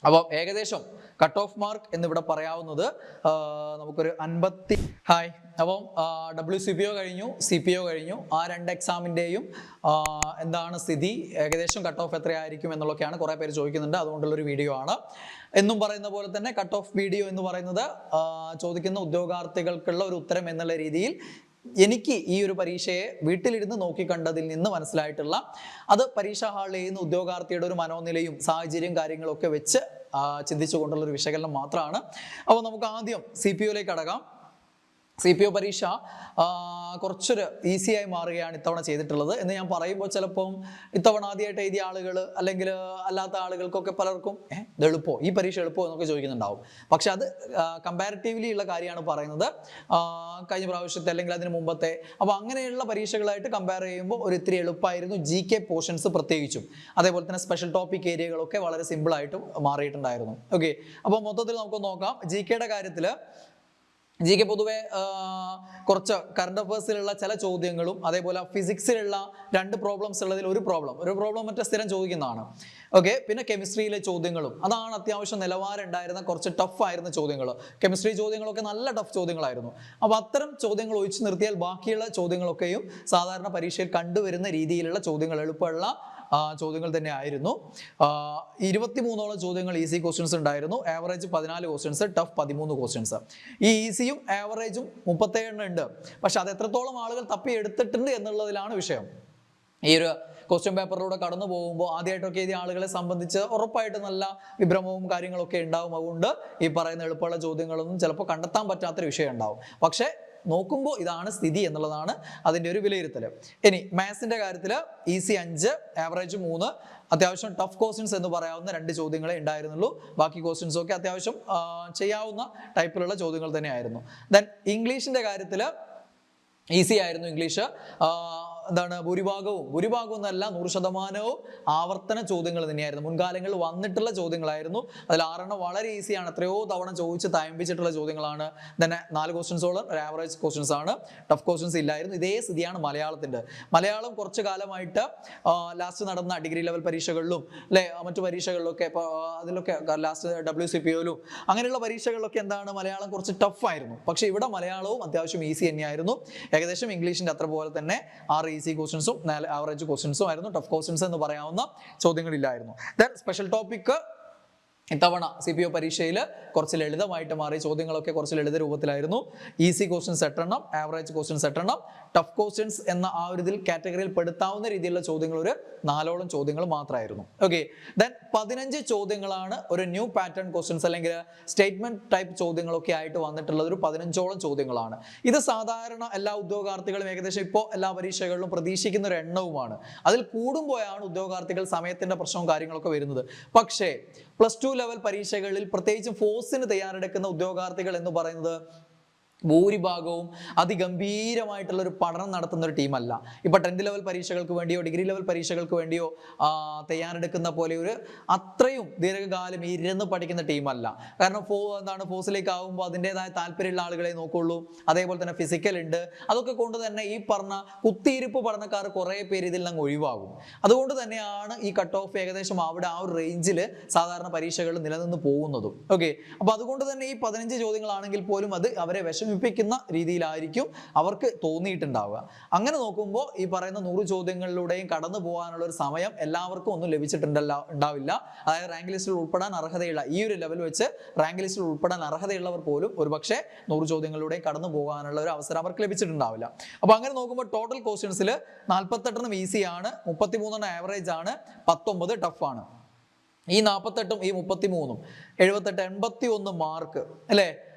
അപ്പോൾ ഏകദേശം cut off mark എന്നിവിടെ പറയാവുന്നത് നമുക്കൊരു 50. ഹായ്. അപ്പം WCPO കഴിഞ്ഞു, CPO കഴിഞ്ഞു. ആ 2 എക്സാമിൻ്റെയും എന്താണ് സ്ഥിതി, ഏകദേശം കട്ട് ഓഫ് എത്രയായിരിക്കും എന്നുള്ളതൊക്കെയാണ് കുറേ പേര് ചോദിക്കുന്നുണ്ട്. അതുകൊണ്ടുള്ളൊരു വീഡിയോ ആണ്. എന്നും പറയുന്ന പോലെ തന്നെ കട്ട് ഓഫ് വീഡിയോ എന്ന് പറയുന്നത് ചോദിക്കുന്ന ഉദ്യോഗാർത്ഥികൾക്കുള്ള ഒരു ഉത്തരം എന്നുള്ള രീതിയിൽ എനിക്ക് ഈ ഒരു പരീക്ഷയെ വീട്ടിലിരുന്ന് നോക്കിക്കണ്ടതിൽ നിന്ന് മനസ്സിലായിട്ടുള്ള, അത് പരീക്ഷാ ഹാളിൽ ചെയ്യുന്ന ഉദ്യോഗാർത്ഥിയുടെ ഒരു മനോനിലയും സാഹചര്യം കാര്യങ്ങളൊക്കെ വെച്ച് ചിന്തിച്ചുകൊണ്ടുള്ള ഒരു വിശകലനം മാത്രമാണ്. അപ്പോൾ നമുക്ക് ആദ്യം CPOയിലേക്ക് കടക്കാം. CPO പരീക്ഷ കുറച്ചൊരു ഈസിയായി മാറുകയാണ് ഇത്തവണ ചെയ്തിട്ടുള്ളത് എന്ന് ഞാൻ പറയുമ്പോൾ ചിലപ്പം ഇത്തവണ ആദ്യമായിട്ട് എഴുതിയ ആളുകൾ അല്ലെങ്കിൽ അല്ലാത്ത ആളുകൾക്കൊക്കെ പലർക്കും ഇത് എളുപ്പമോ, ഈ പരീക്ഷ എളുപ്പമോ എന്നൊക്കെ ചോദിക്കുന്നുണ്ടാവും. പക്ഷെ അത് കമ്പാരിറ്റീവ്ലി ഉള്ള കാര്യമാണ് പറയുന്നത്, കഴിഞ്ഞ പ്രാവശ്യത്തെ അല്ലെങ്കിൽ അതിന് മുമ്പത്തെ. അപ്പോൾ അങ്ങനെയുള്ള പരീക്ഷകളായിട്ട് കമ്പയർ ചെയ്യുമ്പോൾ ഒരു ഇത്തിരി എളുപ്പമായിരുന്നു GK പോർഷൻസ് പ്രത്യേകിച്ചും. അതേപോലെ തന്നെ സ്പെഷ്യൽ ടോപ്പിക് ഏരിയകളൊക്കെ വളരെ സിമ്പിളായിട്ട് മാറിയിട്ടുണ്ടായിരുന്നു. ഓക്കെ, അപ്പോൾ മൊത്തത്തിൽ നമുക്ക് നോക്കാം. GKയുടെ കാര്യത്തിൽ GK പൊതുവെ കുറച്ച് കറണ്ട് അഫയേഴ്സിലുള്ള ചില ചോദ്യങ്ങളും അതേപോലെ ഫിസിക്സിലുള്ള 2 പ്രോബ്ലംസ് ഉള്ളതിൽ ഒരു പ്രോബ്ലം മറ്റേ സ്ഥിരം ചോദിക്കുന്നതാണ്. ഓക്കെ, പിന്നെ കെമിസ്ട്രിയിലെ ചോദ്യങ്ങളും അതാണ് അത്യാവശ്യം നിലവാരം ഉണ്ടായിരുന്ന കുറച്ച് ടഫ് ആയിരുന്ന ചോദ്യങ്ങൾ. കെമിസ്ട്രി ചോദ്യങ്ങളൊക്കെ നല്ല ടഫ് ചോദ്യങ്ങളായിരുന്നു. അപ്പോൾ അത്തരം ചോദ്യങ്ങൾ ഒഴിച്ചു നിർത്തിയാൽ ബാക്കിയുള്ള ചോദ്യങ്ങളൊക്കെയും സാധാരണ പരീക്ഷയിൽ കണ്ടുവരുന്ന രീതിയിലുള്ള ചോദ്യങ്ങൾ, എളുപ്പമുള്ള ചോദ്യങ്ങൾ തന്നെ ആയിരുന്നു. 23ഓളം ചോദ്യങ്ങൾ ഈസി ക്വസ്റ്റ്യൻസ് ഉണ്ടായിരുന്നു. Average 14 questions, tough 13 questions. ഈ ഈസിയും ആവറേജും 37 ഉണ്ട്. പക്ഷെ അത് എത്രത്തോളം ആളുകൾ തപ്പി എടുത്തിട്ടുണ്ട് എന്നുള്ളതിലാണ് വിഷയം. ഈ ഒരു ക്വസ്റ്റ്യൻ പേപ്പറിലൂടെ കടന്നു പോകുമ്പോൾ ആദ്യമായിട്ടൊക്കെ എഴുതിയ ആളുകളെ സംബന്ധിച്ച് ഉറപ്പായിട്ട് നല്ല വിഭ്രമവും കാര്യങ്ങളൊക്കെ ഉണ്ടാവും. അതുകൊണ്ട് ഈ പറയുന്ന എളുപ്പമുള്ള ചോദ്യങ്ങളൊന്നും ചിലപ്പോൾ കണ്ടെത്താൻ പറ്റാത്തൊരു വിഷയം ഉണ്ടാവും. പക്ഷേ നോക്കുമ്പോൾ ഇതാണ് സ്ഥിതി എന്നുള്ളതാണ് അതിൻ്റെ ഒരു വിലയിരുത്തൽ. ഇനി മാത്സിന്റെ കാര്യത്തിൽ ഈസി 5, ആവറേജ് 3, അത്യാവശ്യം ടഫ് ക്വസ്റ്റ്യൻസ് എന്ന് പറയാവുന്ന 2 ചോദ്യങ്ങളെ ഉണ്ടായിരുന്നുള്ളൂ. ബാക്കി ക്വസ്റ്റ്യൻസ് ഒക്കെ അത്യാവശ്യം ചെയ്യാവുന്ന ടൈപ്പിലുള്ള ചോദ്യങ്ങൾ തന്നെയായിരുന്നു. ദെൻ ഇംഗ്ലീഷിന്റെ കാര്യത്തിൽ ഈസി ആയിരുന്നു. ഇംഗ്ലീഷ് എന്താണ് ഭൂരിഭാഗവും എന്നല്ല 100% ആവർത്തന ചോദ്യങ്ങൾ തന്നെയായിരുന്നു. മുൻകാലങ്ങളിൽ വന്നിട്ടുള്ള ചോദ്യങ്ങളായിരുന്നു. അതിൽ 6 വളരെ ഈസിയാണ്, എത്രയോ തവണ ചോദിച്ച് തയമ്പിച്ചിട്ടുള്ള ചോദ്യങ്ങളാണ്. തന്നെ 4 ക്വസ്റ്റ്യൻസോളം ഒരു ആവറേജ് ക്വസ്റ്റ്യൻസ് ആണ്, ടഫ് ക്വസ്റ്റ്യൻസ് ഇല്ലായിരുന്നു. ഇതേ സ്ഥിതിയാണ് മലയാളത്തിൻ്റെ. മലയാളം കുറച്ച് കാലമായിട്ട് ലാസ്റ്റ് നടന്ന ഡിഗ്രി ലെവൽ പരീക്ഷകളിലും അല്ലെ മറ്റു പരീക്ഷകളിലൊക്കെ ഇപ്പോൾ അതിലൊക്കെ ലാസ്റ്റ് WCPOയിലും അങ്ങനെയുള്ള പരീക്ഷകളിലൊക്കെ എന്താണ് മലയാളം കുറച്ച് ടഫായിരുന്നു. പക്ഷെ ഇവിടെ മലയാളവും അത്യാവശ്യം ഈസി തന്നെയായിരുന്നു. ഏകദേശം ഇംഗ്ലീഷിന്റെ അത്ര പോലെ തന്നെ 6 ഈസി ക്വസ്റ്റ്യൻസും 4 ആവറേജ് ക്വസ്റ്റ്യൻസും ആയിരുന്നു. ടഫ് ക്വസ്റ്റ്യൻസ് എന്ന് പറയാവുന്ന ചോദ്യങ്ങളില്ലായിരുന്നു. ദെൻ സ്പെഷ്യൽ ടോപ്പിക് ഇത്തവണ CPO പരീക്ഷയിൽ കുറച്ച് ലളിതമായിട്ട് മാറി. ചോദ്യങ്ങളൊക്കെ കുറച്ച് ലളിത രൂപത്തിലായിരുന്നു. ഈസി ക്വസ്റ്റ്യൻസ് 8 എണ്ണം, ആവറേജ് ക്വസ്റ്റ്യൻസ് 8 എണ്ണം, ടഫ് ക്വസ്റ്റ്യൻസ് എന്ന ആ ഒരു ഇതിൽ കാറ്റഗറിയിൽ പെടുത്താവുന്ന രീതിയിലുള്ള ചോദ്യങ്ങൾ ഒരു 4ഓളം ചോദ്യങ്ങൾ മാത്രമായിരുന്നു. ഓക്കെ, ദെൻ 15 ചോദ്യങ്ങളാണ് ഒരു ന്യൂ പാറ്റേൺ ക്വസ്റ്റ്യൻസ് അല്ലെങ്കിൽ സ്റ്റേറ്റ്മെന്റ് ടൈപ്പ് ചോദ്യങ്ങളൊക്കെ ആയിട്ട് വന്നിട്ടുള്ളത്. ഒരു 15ഓളം ചോദ്യങ്ങളാണ്. ഇത് സാധാരണ എല്ലാ ഉദ്യോഗാർത്ഥികളും ഏകദേശം ഇപ്പോൾ എല്ലാ പരീക്ഷകളിലും പ്രതീക്ഷിക്കുന്ന ഒരു എണ്ണവുമാണ്. അതിൽ കൂടുമ്പോഴാണ് ഉദ്യോഗാർത്ഥികൾ സമയത്തിന്റെ പ്രശ്നവും കാര്യങ്ങളൊക്കെ വരുന്നത്. പക്ഷേ +2 ലെവൽ പരീക്ഷകളിൽ പ്രത്യേകിച്ചും ഫോഴ്സിന് തയ്യാറെടുക്കുന്ന ഉദ്യോഗാർത്ഥികൾ എന്ന് പറയുന്നത് ഭൂരിഭാഗവും അതിഗംഭീരമായിട്ടുള്ള ഒരു പഠനം നടത്തുന്ന ഒരു ടീമല്ല. ഇപ്പൊ 10th ലെവൽ പരീക്ഷകൾക്ക് വേണ്ടിയോ ഡിഗ്രി ലെവൽ പരീക്ഷകൾക്ക് വേണ്ടിയോ തയ്യാറെടുക്കുന്ന പോലെ ഒരു അത്രയും ദീർഘകാലം ഇരുന്ന് പഠിക്കുന്ന ടീമല്ല. കാരണം ഫോഴ്സിലേക്ക് ആകുമ്പോൾ അതിൻ്റെതായ താല്പര്യമുള്ള ആളുകളെ നോക്കുള്ളൂ. അതേപോലെ തന്നെ ഫിസിക്കൽ ഉണ്ട്. അതൊക്കെ കൊണ്ട് തന്നെ ഈ പറഞ്ഞ കുത്തിയിരിപ്പ് പഠനക്കാർ കുറേ പേര് ഇതിൽ നിന്ന് ഒഴിവാകും. അതുകൊണ്ട് തന്നെയാണ് ഈ കട്ട് ഓഫ് ഏകദേശം അവിടെ ആ ഒരു റേഞ്ചിൽ സാധാരണ പരീക്ഷകൾ നിലനിന്ന് പോകുന്നതും. ഓക്കെ, അപ്പൊ അതുകൊണ്ട് തന്നെ ഈ 15 ചോദ്യങ്ങളാണെങ്കിൽ പോലും അത് അവരെ വിഷമിപ്പിക്കുന്ന രീതിയിലായിരിക്കും അവർക്ക് തോന്നിയിട്ടുണ്ടാവുക. അങ്ങനെ നോക്കുമ്പോൾ ഈ പറയുന്ന 100 ചോദ്യങ്ങളിലൂടെയും കടന്നു പോകാനുള്ള ഒരു സമയം എല്ലാവർക്കും ഒന്നും ഉണ്ടാവില്ല. അതായത് റാങ്ക് ലിസ്റ്റിൽ ഉൾപ്പെടാൻ അർഹതയുള്ള ഈ ഒരു ലെവൽ വെച്ച് റാങ്ക് ലിസ്റ്റിൽ ഉൾപ്പെടാൻ അർഹതയുള്ളവർ പോലും ഒരുപക്ഷെ 100 ചോദ്യങ്ങളിലൂടെയും കടന്നു പോകാനുള്ള ഒരു അവസരം അവർക്ക് ലഭിച്ചിട്ടുണ്ടാവില്ല. അപ്പൊ അങ്ങനെ നോക്കുമ്പോൾ ടോട്ടൽ ക്വസ്റ്റ്യൻസിൽ 48 ഈസി ആണ്, 33 ആവറേജ് ആണ്, 19 ടഫ് ആണ്. ഈ 48ഉം ഈ 33ഉം 78 81 മാർക്ക് അല്ലേ?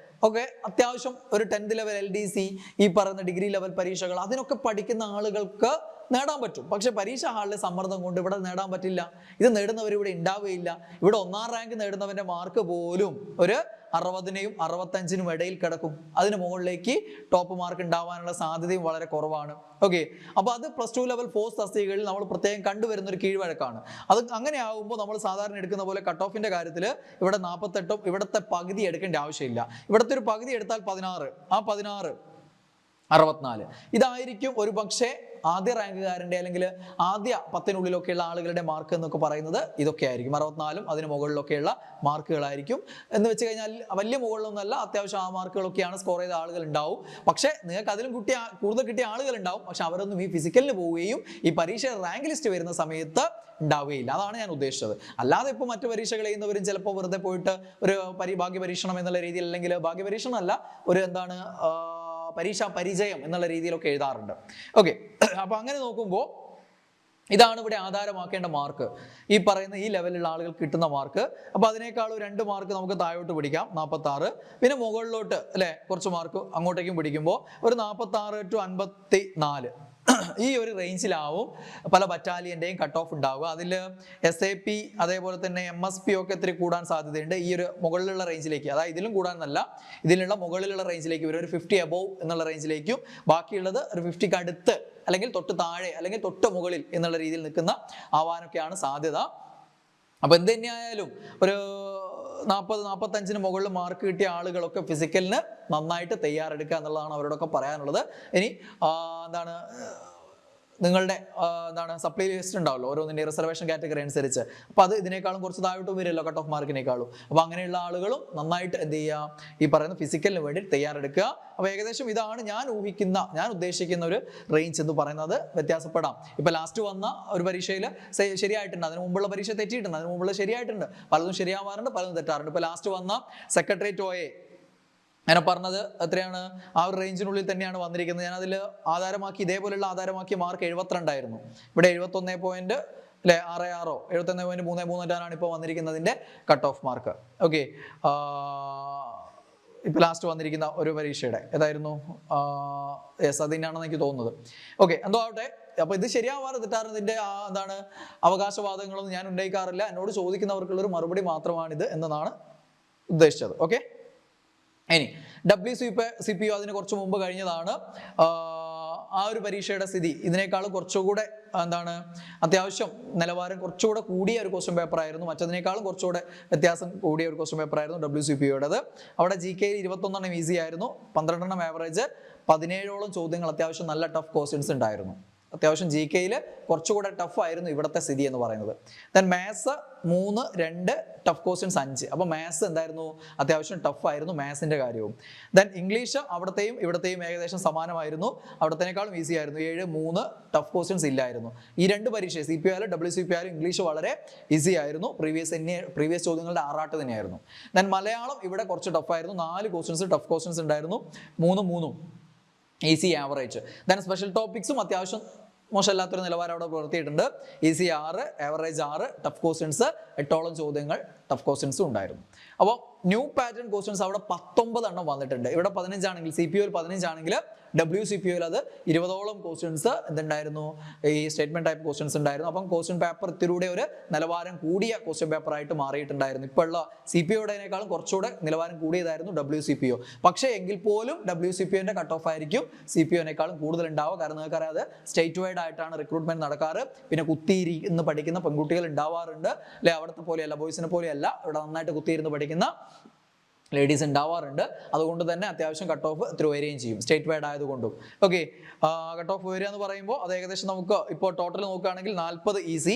ഓക്കെ, അത്യാവശ്യം ഒരു 10th ലെവൽ LDC ഈ പറയുന്ന ഡിഗ്രി ലെവൽ പരീക്ഷകൾ അതിനൊക്കെ പഠിക്കുന്ന ആളുകൾക്ക് നേടാൻ പറ്റും. പക്ഷെ പരീക്ഷാ ഹാളിലെ സമ്മർദ്ദം കൊണ്ട് ഇവിടെ നേടാൻ പറ്റില്ല. ഇത് നേടുന്നവർ ഇവിടെ ഉണ്ടാവുകയില്ല. ഇവിടെ 1ാം റാങ്ക് നേടുന്നവന്റെ മാർക്ക് പോലും ഒരു 60നും 65നും ഇടയിൽ കിടക്കും. അതിന് മുകളിലേക്ക് ടോപ്പ് മാർക്ക് ഉണ്ടാവാനുള്ള സാധ്യതയും വളരെ കുറവാണ്. ഓക്കെ, അപ്പൊ അത് +2 ലെവൽ ഫോഴ്സ് തസ്തികകളിൽ നമ്മൾ പ്രത്യേകം കണ്ടുവരുന്ന ഒരു കീഴ്വഴക്കാണ്. അത് അങ്ങനെ ആകുമ്പോൾ നമ്മൾ സാധാരണ എടുക്കുന്ന പോലെ കട്ട് ഓഫിന്റെ കാര്യത്തിൽ ഇവിടെ 48ഉം ഇവിടുത്തെ പകുതി എടുക്കേണ്ട ആവശ്യമില്ല. ഇവിടുത്തെ ഒരു പകുതി എടുത്താൽ 16, ആ 16 64. ഇതായിരിക്കും ഒരു പക്ഷേ ആദ്യ റാങ്കുകാരൻ്റെ അല്ലെങ്കിൽ ആദ്യ 10-നുള്ളിലൊക്കെയുള്ള ആളുകളുടെ മാർക്ക് എന്നൊക്കെ പറയുന്നത് ഇതൊക്കെ ആയിരിക്കും. 64 അതിന് മുകളിലൊക്കെയുള്ള മാർക്കുകളായിരിക്കും. എന്ന് വെച്ച് കഴിഞ്ഞാൽ വലിയ മുകളിലൊന്നുമല്ല, അത്യാവശ്യം ആ മാർക്കുകളൊക്കെയാണ് സ്കോർ ചെയ്ത ആളുകൾ ഉണ്ടാവും. പക്ഷേ നിങ്ങൾക്ക് അതിലും കൂടുതൽ കിട്ടിയ ആളുകൾ ഉണ്ടാവും. പക്ഷെ അവരൊന്നും ഈ ഫിസിക്കലിന് പോവുകയും ഈ പരീക്ഷ റാങ്ക് ലിസ്റ്റ് വരുന്ന സമയത്ത് ഉണ്ടാവുകയില്ല. അതാണ് ഞാൻ ഉദ്ദേശിച്ചത്. അല്ലാതെ ഇപ്പോൾ മറ്റു പരീക്ഷകൾ ചെയ്യുന്നവരും ചിലപ്പോൾ വെറുതെ പോയിട്ട് ഒരു ഭാഗ്യ പരീക്ഷണം എന്നുള്ള രീതിയിൽ, അല്ലെങ്കിൽ ഭാഗ്യ പരീക്ഷണം അല്ല, ഒരു പരീക്ഷാ പരിചയം എന്നുള്ള രീതിയിലൊക്കെ എഴുതാറുണ്ട്. ഓക്കെ, അപ്പൊ അങ്ങനെ നോക്കുമ്പോൾ ഇതാണ് ഇവിടെ ആധാരമാക്കേണ്ട മാർക്ക്, ഈ പറയുന്ന ഈ ലെവലിലുള്ള ആളുകൾക്ക് കിട്ടുന്ന മാർക്ക്. അപ്പൊ അതിനേക്കാൾ 2 മാർക്ക് നമുക്ക് താഴോട്ട് പിടിക്കാം, 46. പിന്നെ മുകളിലോട്ട് അല്ലെ കുറച്ച് മാർക്ക് അങ്ങോട്ടേക്കും പിടിക്കുമ്പോൾ ഒരു 46 to 54 ഈ ഒരു റേഞ്ചിലാവും പല ബറ്റാലിയന്റെയും കട്ട് ഓഫ് ഉണ്ടാവുക. അതിൽ SAP അതേപോലെ തന്നെ MSP ഒക്കെ ഇത്തിരി കൂടാൻ സാധ്യതയുണ്ട് ഈ ഒരു മുകളിലുള്ള റേഞ്ചിലേക്ക്. അതായത് ഇതിലും കൂടാനല്ല, ഇതിലുള്ള മുകളിലുള്ള റേഞ്ചിലേക്ക് വരും, ഒരു 50 above എന്നുള്ള റേഞ്ചിലേക്കും. ബാക്കിയുള്ളത് ഒരു 50ക്ക് അടുത്ത് അല്ലെങ്കിൽ തൊട്ട് താഴെ അല്ലെങ്കിൽ തൊട്ട് മുകളിൽ എന്നുള്ള രീതിയിൽ നിൽക്കുന്ന ആവാനൊക്കെയാണ് സാധ്യത. അപ്പൊ എന്ത് തന്നെയായാലും ഒരു 40-45 മുകളിൽ മാർക്ക് കിട്ടിയ ആളുകളൊക്കെ ഫിസിക്കലിന് നന്നായിട്ട് തയ്യാറെടുക്കുക എന്നുള്ളതാണ് അവരോടൊക്കെ പറയാനുള്ളത്. ഇനി നിങ്ങളുടെ സപ്ലൈ ലിസ്റ്റ് ഉണ്ടാവല്ലോ ഓരോന്നിൻ്റെ റിസർവേഷൻ കാറ്റഗറി അനുസരിച്ച്. അപ്പോൾ അത് ഇതിനേക്കാളും കുറച്ച് താഴോട്ട് വരുമല്ലോ കട്ട് ഓഫ് മാർക്കിനേക്കാളും. അപ്പോൾ അങ്ങനെയുള്ള ആളുകളും നന്നായിട്ട് എന്ത് ചെയ്യുക, ഈ പറയുന്ന ഫിസിക്കലിന് വേണ്ടി തയ്യാറെടുക്കുക. അപ്പോൾ ഏകദേശം ഇതാണ് ഞാൻ ഉദ്ദേശിക്കുന്ന ഒരു റേഞ്ച് എന്ന് പറയുന്നത്. വ്യത്യാസപ്പെടാം. ഇപ്പോൾ ലാസ്റ്റ് വന്ന ഒരു പരീക്ഷയിൽ ശരിയായിട്ടുണ്ട്, അതിന് മുമ്പുള്ള പരീക്ഷ തെറ്റിയിട്ടുണ്ട്, അതിന് മുമ്പുള്ള ശരിയായിട്ടുണ്ട്, പലതും ശരിയാവാറുണ്ട്, പലതും തെറ്റാറുണ്ട്. ഇപ്പോൾ ലാസ്റ്റ് വന്ന സെക്രട്ടേറിയറ്റ് OA ഞാൻ പറഞ്ഞത് എത്രയാണ്, ആ ഒരു റേഞ്ചിനുള്ളിൽ തന്നെയാണ് വന്നിരിക്കുന്നത്. ഞാൻ അതിൽ ആധാരമാക്കി ഇതേപോലെയുള്ള ആധാരമാക്കിയ മാർക്ക് 72 ആയിരുന്നു. ഇവിടെ 71.66 71.335 ഇപ്പോൾ വന്നിരിക്കുന്നതിൻ്റെ കട്ട് ഓഫ് മാർക്ക്. ഓക്കെ, ഇപ്പൊ ലാസ്റ്റ് വന്നിരിക്കുന്ന ഒരു പരീക്ഷയുടെ ഏതായിരുന്നു, യെസ് അത് തന്നെയാണെന്ന് എനിക്ക് തോന്നുന്നത്. ഓക്കെ, എന്തോ ആവട്ടെ. അപ്പൊ ഇത് ശരിയാവാറ് തെറ്റാറ് ഇതിന്റെ അവകാശവാദങ്ങളൊന്നും ഞാൻ ഉന്നയിക്കാറില്ല. എന്നോട് ചോദിക്കുന്നവർക്കുള്ളൊരു മറുപടി മാത്രമാണിത് എന്നതാണ് ഉദ്ദേശിച്ചത്. ഓക്കെ, ഇനി WCPO അതിന് കുറച്ച് മുമ്പ് കഴിഞ്ഞതാണ്. ആ ഒരു പരീക്ഷയുടെ സ്ഥിതി ഇതിനേക്കാളും കുറച്ചുകൂടെ അത്യാവശ്യം നിലവാരം കുറച്ചുകൂടെ കൂടിയ ഒരു ക്വസ്റ്റ്യൻ പേപ്പർ ആയിരുന്നു. മറ്റതിനേക്കാളും കുറച്ചുകൂടെ വ്യത്യാസം കൂടിയ ഒരു ക്വസ്റ്റ്യൻ പേപ്പർ ആയിരുന്നു WCPOയുടേത്. അവിടെ GK 21 ഈസി ആയിരുന്നു, 12 ആവറേജ്, 17ഓളം ചോദ്യങ്ങൾ അത്യാവശ്യം നല്ല ടഫ് ക്വസ്റ്റ്യൻസ് ഉണ്ടായിരുന്നു. അത്യാവശ്യം GKയിൽ കുറച്ചുകൂടെ ടഫ് ആയിരുന്നു ഇവിടുത്തെ സ്ഥിതി എന്ന് പറയുന്നത്. Then maths 3, 2 tough questions 5. അപ്പോൾ മാത്സ് എന്തായിരുന്നു, അത്യാവശ്യം ടഫ് ആയിരുന്നു മാത്സിന്റെ കാര്യവും. ദെൻ ഇംഗ്ലീഷ് അവിടത്തെയും ഇവിടത്തെയും ഏകദേശം സമാനമായിരുന്നു, അവിടത്തേക്കാളും ഈസി ആയിരുന്നു. 7, 3 ടഫ് ക്വസ്റ്റ്യൻസ് ഇല്ലായിരുന്നു. ഈ 2 പരീക്ഷ CPO ആയാലും WCPO ആയാലും ഇംഗ്ലീഷ് വളരെ ഈസി ആയിരുന്നു, പ്രീവിയസ് ചോദ്യങ്ങളുടെ ആറാട്ട് തന്നെയായിരുന്നു. ദെൻ മലയാളം ഇവിടെ കുറച്ച് ടഫ് ആയിരുന്നു, 4 ക്വസ്റ്റ്യൻസ് ടഫ് ക്വസ്റ്റ്യൻസ് ഉണ്ടായിരുന്നു, 3 ഈസി ആവറേജ്. ദെൻ സ്പെഷ്യൽ ടോപ്പിക്സും അത്യാവശ്യം മോശമല്ലാത്തൊരു നിലവാരം അവിടെ പുലർത്തിയിട്ടുണ്ട്. ഈസി 6, ആവറേജ് 6, ടഫ് ക്വസ്റ്റ്യൻസ് 8ഓളം ചോദ്യങ്ങൾ ടഫ് ക്വസ്റ്റ്യൻസും ഉണ്ടായിരുന്നു. അപ്പോൾ ന്യൂ പാറ്റേൺ ക്വസ്റ്റ്യൻസ് അവിടെ 19 വന്നിട്ടുണ്ട്. ഇവിടെ 15 ആണെങ്കിൽ CPOയിൽ 15 ആണെങ്കിൽ WCPOയിൽ അത് 20ഓളം ക്വസ്റ്റ്യൻസ് എന്തുണ്ടായിരുന്നു, ഈ സ്റ്റേറ്റ്മെന്റ് ടൈപ്പ് ക്വസ്റ്റ്യൻസ് ഉണ്ടായിരുന്നു. അപ്പം ക്വസ്റ്റ്യൻ പേപ്പർ ഇത്തിലൂടെ ഒരു നിലവാരം കൂടിയ ക്വസ്റ്റ്യൻ പേപ്പർ ആയിട്ട് മാറിയിട്ടുണ്ടായിരുന്നു. ഇപ്പോൾ ഉള്ള CPOയുടേതിനേക്കാളും കുറച്ചുകൂടെ നിലവാരം കൂടിയതായിരുന്നു WCPO. പക്ഷേ എങ്കിൽ പോലും WCPOന്റെ കട്ട് ഓഫ് ആയിരിക്കും CPOനേക്കാളും കൂടുതൽ ഉണ്ടാവുക. കാരണം നിങ്ങൾക്കറിയാം അത് സ്റ്റേറ്റ് വൈഡ് ആയിട്ടാണ് റിക്രൂട്ട്മെന്റ് നടക്കാറ്. പിന്നെ കുത്തിയിരുന്ന് പഠിക്കുന്ന പെൺകുട്ടികൾ ഉണ്ടാവാറുണ്ട് അല്ലെ, അവിടുത്തെ പോലെയല്ല, ബോയ്സിനെ പോലെയല്ല, ഇവിടെ നന്നായിട്ട് കുത്തിയിരുന്ന് പഠിക്കുന്ന ലേഡീസ് ഉണ്ടാവാറുണ്ട്. അതുകൊണ്ട് തന്നെ അത്യാവശ്യം കട്ട് ഓഫ് ഇത്തിരി വരികയും ചെയ്യും സ്റ്റേറ്റ് വൈഡ് ആയതുകൊണ്ടും. ഓക്കെ, കട്ട് ഓഫ് വരിക എന്ന് പറയുമ്പോൾ അത് ഏകദേശം നമുക്ക് ഇപ്പോൾ ടോട്ടൽ നോക്കുകയാണെങ്കിൽ 40 ഈസി,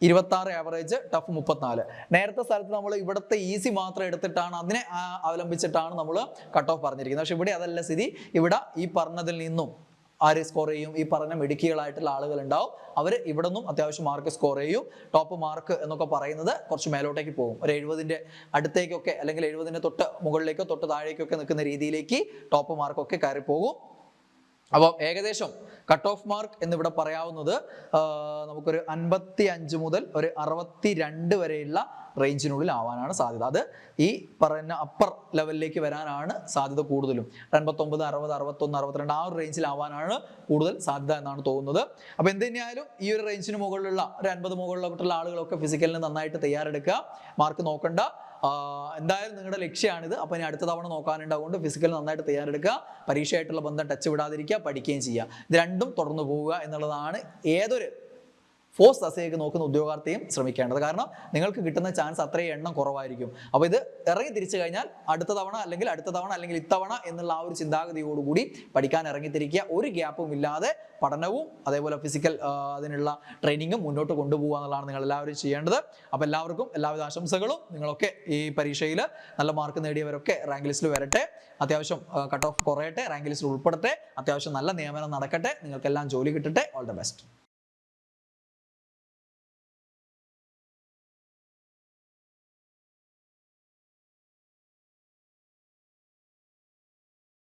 26 ആവറേജ്, ടഫ് 34. നേരത്തെ സ്ഥലത്ത് നമ്മൾ ഇവിടുത്തെ ഈസി മാത്രം എടുത്തിട്ടാണ്, അതിനെ അവലംബിച്ചിട്ടാണ് നമ്മൾ കട്ട് ഓഫ് പറഞ്ഞിരിക്കുന്നത്. പക്ഷെ ഇവിടെ അതല്ല സ്ഥിതി. ഇവിടെ ഈ പറഞ്ഞതിൽ നിന്നും ആര് സ്കോർ ചെയ്യും, ഈ പറഞ്ഞ മിടുക്കികളായിട്ടുള്ള ആളുകൾ ഉണ്ടാവും, അവർ ഇവിടെ നിന്നും അത്യാവശ്യം മാർക്ക് സ്കോർ ചെയ്യും. ടോപ്പ് മാർക്ക് എന്നൊക്കെ പറയുന്നത് കുറച്ച് മേലോട്ടേക്ക് പോകും, ഒരു 70ന്റെ അടുത്തേക്കൊക്കെ അല്ലെങ്കിൽ 70ന്റെ തൊട്ട് മുകളിലേക്കോ തൊട്ട് താഴേക്കൊക്കെ നിൽക്കുന്ന രീതിയിലേക്ക് ടോപ്പ് മാർക്കൊക്കെ കയറി പോകും. അപ്പോൾ ഏകദേശം കട്ട് ഓഫ് മാർക്ക് എന്നിവിടെ പറയാവുന്നത് നമുക്കൊരു 55 മുതൽ ഒരു 62 വരെയുള്ള റേഞ്ചിനുള്ളിൽ ആവാനാണ് സാധ്യത. അത് ഈ പറയുന്ന അപ്പർ ലെവലിലേക്ക് വരാനാണ് സാധ്യത കൂടുതലും. 59, 60, 61, 62 ആ ഒരു റേഞ്ചിൽ ആവാനാണ് കൂടുതൽ സാധ്യത എന്നാണ് തോന്നുന്നത്. അപ്പോൾ എന്ത് തന്നെയായാലും ഈ ഒരു റേഞ്ചിന് മുകളിലുള്ള ഒരു 50 മുകളിലുള്ള ആളുകളൊക്കെ ഫിസിക്കലിന് നന്നായിട്ട് തയ്യാറെടുക്കുക, മാർക്ക് നോക്കണ്ട. എന്തായാലും നിങ്ങളുടെ ലക്ഷ്യമാണിത്. അപ്പോൾ ഇനി അടുത്ത തവണ നോക്കാനുണ്ട്. അതുകൊണ്ട് ഫിസിക്കൽ നന്നായിട്ട് തയ്യാറെടുക്കുക, പരീക്ഷയായിട്ടുള്ള ബന്ധം ടച്ച് വിടാതിരിക്കുക, പഠിക്കുകയും ചെയ്യുക. ഇത് രണ്ടും തുടർന്നു പോവുക എന്നുള്ളതാണ് ഏതൊരു ഫോഴ്സ് അസേക്ക് നോക്കുന്ന ഉദ്യോഗാർത്ഥിയും ശ്രമിക്കേണ്ടത്. കാരണം നിങ്ങൾക്ക് കിട്ടുന്ന ചാൻസ് അത്രയും എണ്ണം കുറവായിരിക്കും. അപ്പോൾ ഇത് ഇറങ്ങി തിരിച്ചു കഴിഞ്ഞാൽ അടുത്ത തവണ അല്ലെങ്കിൽ ഇത്തവണ എന്നുള്ള ആ ഒരു ചിന്താഗതിയോടുകൂടി പഠിക്കാൻ ഇറങ്ങിത്തിരിക്കുക. ഒരു ഗ്യാപ്പും ഇല്ലാതെ പഠനവും അതേപോലെ ഫിസിക്കൽ അതിനുള്ള ട്രെയിനിങ്ങും മുന്നോട്ട് കൊണ്ടുപോകുക എന്നുള്ളതാണ് നിങ്ങൾ എല്ലാവരും ചെയ്യേണ്ടത്. അപ്പോൾ എല്ലാവർക്കും എല്ലാവിധ ആശംസകളും. നിങ്ങളൊക്കെ ഈ പരീക്ഷയിൽ നല്ല മാർക്ക് നേടിയവരൊക്കെ റാങ്ക് ലിസ്റ്റിൽ വരട്ടെ, അത്യാവശ്യം കട്ട് ഓഫ് കുറയട്ടെ, റാങ്ക് ലിസ്റ്റിൽ ഉൾപ്പെടട്ടെ, അത്യാവശ്യം നല്ല നിയമനം നടക്കട്ടെ, നിങ്ങൾക്കെല്ലാം ജോലി കിട്ടട്ടെ. All the best.